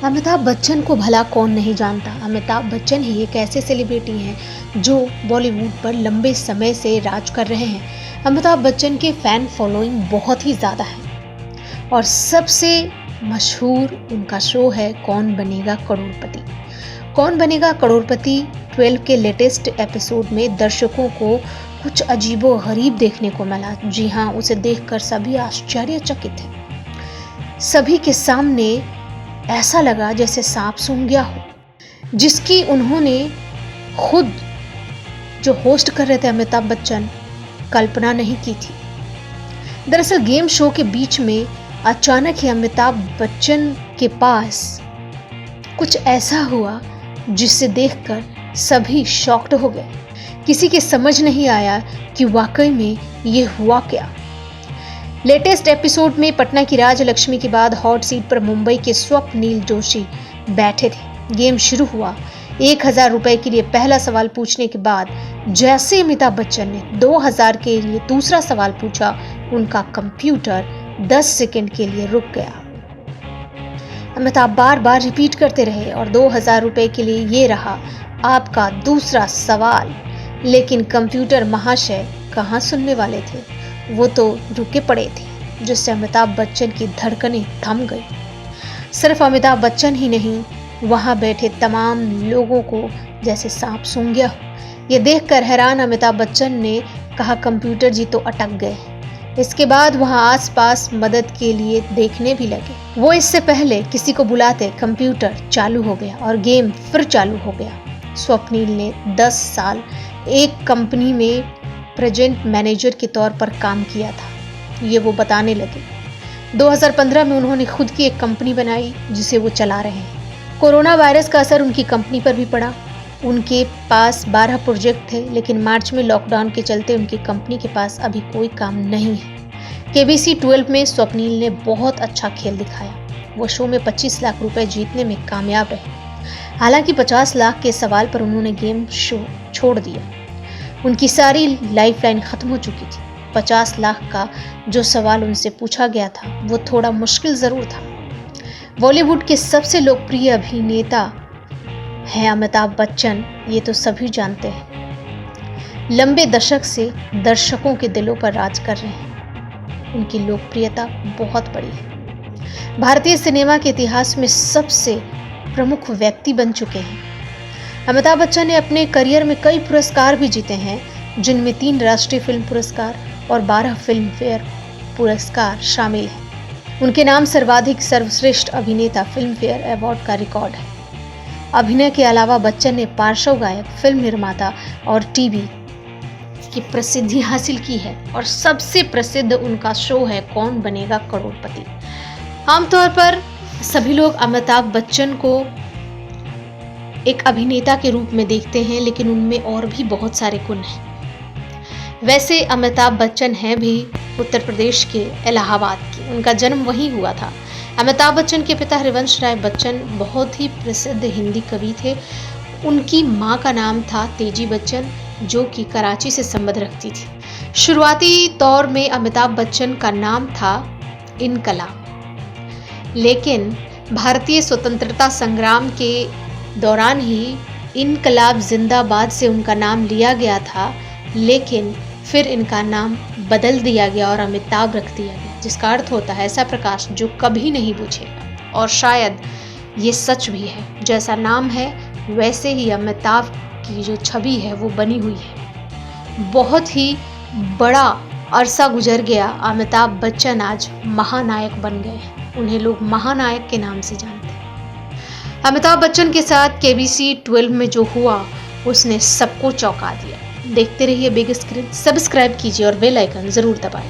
अमिताभ बच्चन को भला कौन नहीं जानता। अमिताभ बच्चन ही एक ऐसे सेलिब्रिटी हैं जो बॉलीवुड पर लंबे समय से राज कर रहे हैं। अमिताभ बच्चन के फैन फॉलोइंग बहुत ही ज़्यादा है और सबसे मशहूर उनका शो है कौन बनेगा करोड़पति। कौन बनेगा करोड़पति 12 के लेटेस्ट एपिसोड में दर्शकों को कुछ अजीबो गरीब देखने को मिला। जी हाँ, उसे देखकर सभी आश्चर्यचकित थे। सभी के सामने ऐसा लगा जैसे सांप सूंघ गया हो, जिसकी उन्होंने खुद जो होस्ट कर रहे थे अमिताभ बच्चन कल्पना नहीं की थी। दरअसल गेम शो के बीच में अचानक ही अमिताभ बच्चन के पास कुछ ऐसा हुआ जिसे देखकर सभी शॉक्ड हो गए। किसी के समझ नहीं आया कि वाकई में ये हुआ क्या। लेटेस्ट एपिसोड में पटना की राजलक्ष्मी के बाद हॉट सीट पर मुंबई के स्वप्नील जोशी बैठे थे। गेम शुरू हुआ। 1000 रुपए के लिए पहला सवाल पूछने के बाद जैसे अमिताभ बच्चन ने 2000 के लिए दूसरा सवाल पूछा, उनका कंप्यूटर 10 सेकंड के लिए रुक गया। अमिताभ बार बार रिपीट करते रहे और 2000 रुपए के लिए ये रहा आपका दूसरा सवाल, लेकिन कंप्यूटर महाशय कहाँ सुनने वाले थे, वो तो रुके पड़े थे, जिससे अमिताभ बच्चन की धड़कनें थम गई। सिर्फ अमिताभ बच्चन ही नहीं, वहां बैठे तमाम लोगों को जैसे सांप सूंघ गया हो। ये देखकर हैरान अमिताभ बच्चन ने कहा कंप्यूटर जी तो अटक गए। इसके बाद वहां आसपास मदद के लिए देखने भी लगे। वो इससे पहले किसी को बुलाते कंप्यूटर चालू हो गया और गेम फिर चालू हो गया। स्वप्नील ने 10 साल एक कंपनी में प्रेजेंट मैनेजर के तौर पर काम किया था, ये वो बताने लगे। 2015 में उन्होंने खुद की एक कंपनी बनाई जिसे वो चला रहे हैं। कोरोना वायरस का असर उनकी कंपनी पर भी पड़ा। उनके पास 12 प्रोजेक्ट थे, लेकिन मार्च में लॉकडाउन के चलते उनकी कंपनी के पास अभी कोई काम नहीं है। KBC 12 में स्वप्नील ने बहुत अच्छा खेल दिखाया। वो शो में 25 लाख रुपए जीतने में कामयाब रहे। हालांकि 50 लाख के सवाल पर उन्होंने गेम शो छोड़ दिया। उनकी सारी लाइफलाइन खत्म हो चुकी थी। 50 लाख का जो सवाल उनसे पूछा गया था वो थोड़ा मुश्किल जरूर था। बॉलीवुड के सबसे लोकप्रिय अभिनेता हैं अमिताभ बच्चन, ये तो सभी जानते हैं। लंबे दशक से दर्शकों के दिलों पर राज कर रहे हैं। उनकी लोकप्रियता बहुत बड़ी है। भारतीय सिनेमा के इतिहास में सबसे प्रमुख व्यक्ति बन चुके हैं। अमिताभ बच्चन ने अपने करियर में कई पुरस्कार भी जीते हैं, जिनमें 3 राष्ट्रीय फिल्म पुरस्कार और 12 फिल्म फेयर पुरस्कार शामिल हैं। उनके नाम सर्वाधिक सर्वश्रेष्ठ अभिनेता फिल्म फेयर अवार्ड का रिकॉर्ड है। अभिनय के अलावा बच्चन ने पार्श्व गायक, फिल्म निर्माता और टीवी की प्रसिद्धि हासिल की है और सबसे प्रसिद्ध उनका शो है कौन बनेगा करोड़पति। आमतौर पर सभी लोग अमिताभ बच्चन को एक अभिनेता के रूप में देखते हैं, लेकिन उनमें और भी बहुत सारे गुण हैं। वैसे अमिताभ बच्चन हैं भी उत्तर प्रदेश के इलाहाबाद के। उनका जन्म वहीं हुआ था। अमिताभ बच्चन के पिता हरिवंश राय बच्चन बहुत ही प्रसिद्ध हिंदी कवि थे। उनकी मां का नाम था तेजी बच्चन, जो कि कराची से संबंध रखती थी। शुरुआती दौर में अमिताभ बच्चन का नाम था इनकलाब, लेकिन भारतीय स्वतंत्रता संग्राम के दौरान ही इनकलाब जिंदाबाद से उनका नाम लिया गया था, लेकिन फिर इनका नाम बदल दिया गया और अमिताभ रख दिया गया, जिसका अर्थ होता है ऐसा प्रकाश जो कभी नहीं बुझेगा। और शायद ये सच भी है, जैसा नाम है वैसे ही अमिताभ की जो छवि है वो बनी हुई है। बहुत ही बड़ा अरसा गुजर गया, अमिताभ बच्चन आज महानायक बन गए। उन्हें लोग महानायक के नाम से जानते हैं। अमिताभ बच्चन के साथ KBC 12 में जो हुआ उसने सबको चौंका दिया। देखते रहिए बिग स्क्रीन, सब्सक्राइब कीजिए और बेल आइकन जरूर दबाएं।